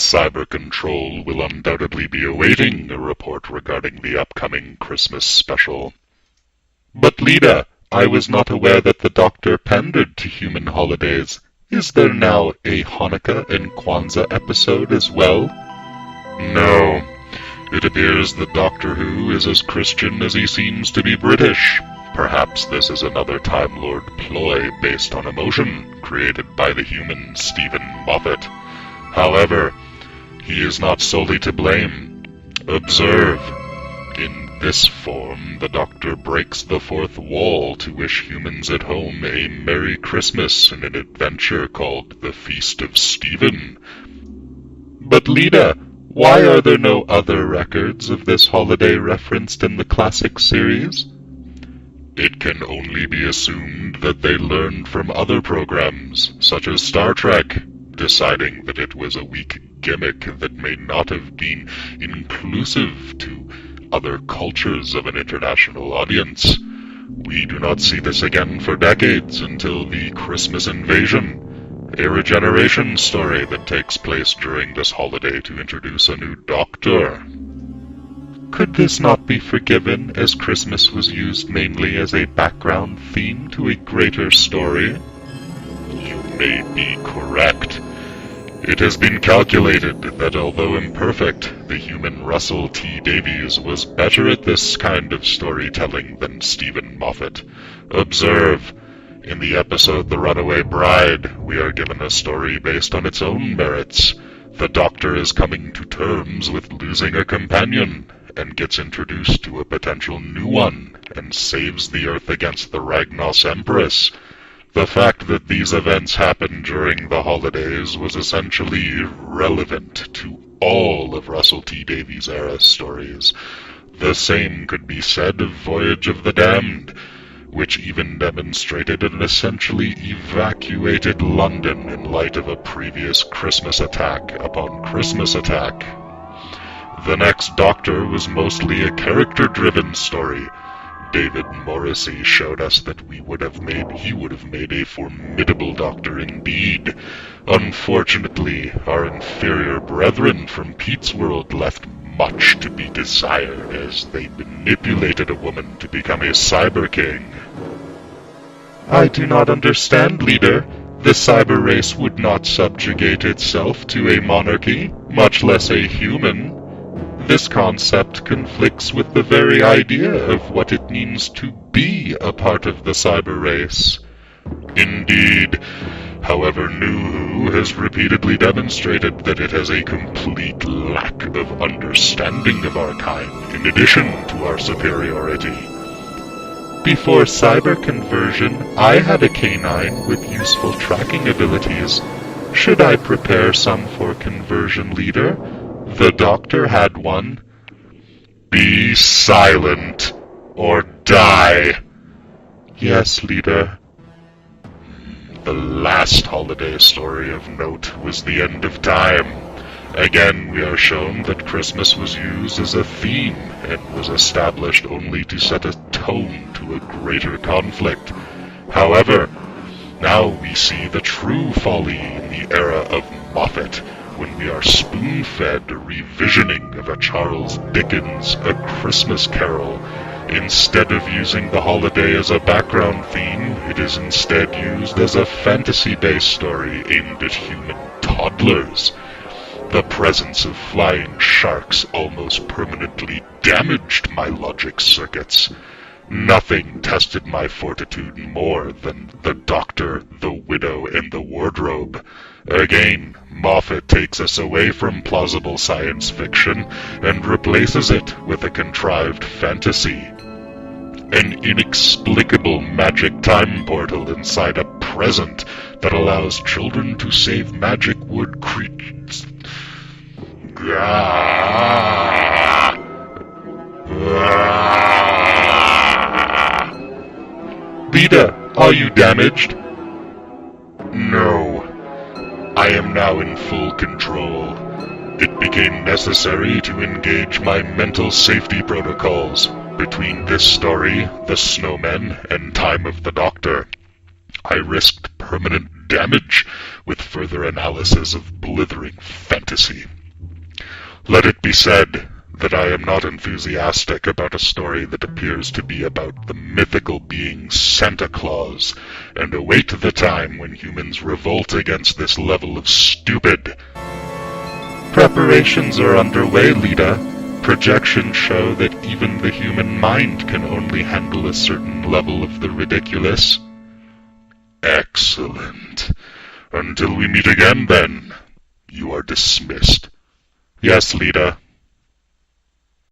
Cyber Control will undoubtedly be awaiting a report regarding the upcoming Christmas special. But Lida, I was not aware that the Doctor pandered to human holidays. Is there now a Hanukkah and Kwanzaa episode as well? No. It appears that Doctor Who is as Christian as he seems to be British. Perhaps this is another Time Lord ploy based on emotion, created by the human Stephen Moffat. However, he is not solely to blame. Observe. In this form, the Doctor breaks the fourth wall to wish humans at home a Merry Christmas in an adventure called The Feast of Stephen. But Lida, why are there no other records of this holiday referenced in the classic series? It can only be assumed that they learned from other programs, such as Star Trek, deciding that it was a weak gimmick that may not have been inclusive to other cultures of an international audience. We do not see this again for decades until the Christmas Invasion, a regeneration story that takes place during this holiday to introduce a new Doctor. Could this not be forgiven, as Christmas was used mainly as a background theme to a greater story? You may be correct. It has been calculated that although imperfect, the human Russell T. Davies was better at this kind of storytelling than Stephen Moffat. Observe. In the episode The Runaway Bride, we are given a story based on its own merits. The Doctor is coming to terms with losing a companion, and gets introduced to a potential new one, and saves the Earth against the Ragnos Empress. The fact that these events happened during the holidays was essentially irrelevant to all of Russell T. Davies' era stories. The same could be said of Voyage of the Damned, which even demonstrated an essentially evacuated London in light of a previous Christmas attack upon Christmas attack. The Next Doctor was mostly a character-driven story. David Morrissey showed us that he would have made a formidable Doctor indeed. Unfortunately, our inferior brethren from Pete's World left much to be desired as they manipulated a woman to become a Cyber King. I do not understand, leader. The cyber race would not subjugate itself to a monarchy, much less a human. This concept conflicts with the very idea of what it means to be a part of the cyber race. Indeed. However, New Who has repeatedly demonstrated that it has a complete lack of understanding of our kind, in addition to our superiority. Before cyber conversion, I had a canine with useful tracking abilities. Should I prepare some for conversion, leader? The Doctor had one. Be silent, or die. Yes, leader. The last holiday story of note was The End of Time. Again, we are shown that Christmas was used as a theme and was established only to set a tone to a greater conflict. However, now we see the true folly in the era of Moffat, when we are spoon-fed a revisioning of a Charles Dickens A Christmas Carol. Instead of using the holiday as a background theme, it is instead used as a fantasy-based story aimed at human toddlers. The presence of flying sharks almost permanently damaged my logic circuits. Nothing tested my fortitude more than the Doctor, the Widow, and the Wardrobe. Again, Moffat takes us away from plausible science fiction and replaces it with a contrived fantasy. An inexplicable magic time portal inside a present that allows children to save magic wood creatures. Lida, are you damaged? No. I am now in full control. It became necessary to engage my mental safety protocols between this story, The Snowmen, and Time of the Doctor. I risked permanent damage with further analysis of blithering fantasy. Let it be said that I am not enthusiastic about a story that appears to be about the mythical being Santa Claus, and await the time when humans revolt against this level of stupid. Preparations are underway, Lita. Projections show that even the human mind can only handle a certain level of the ridiculous. Excellent. Until we meet again, then, you are dismissed. Yes, Lita,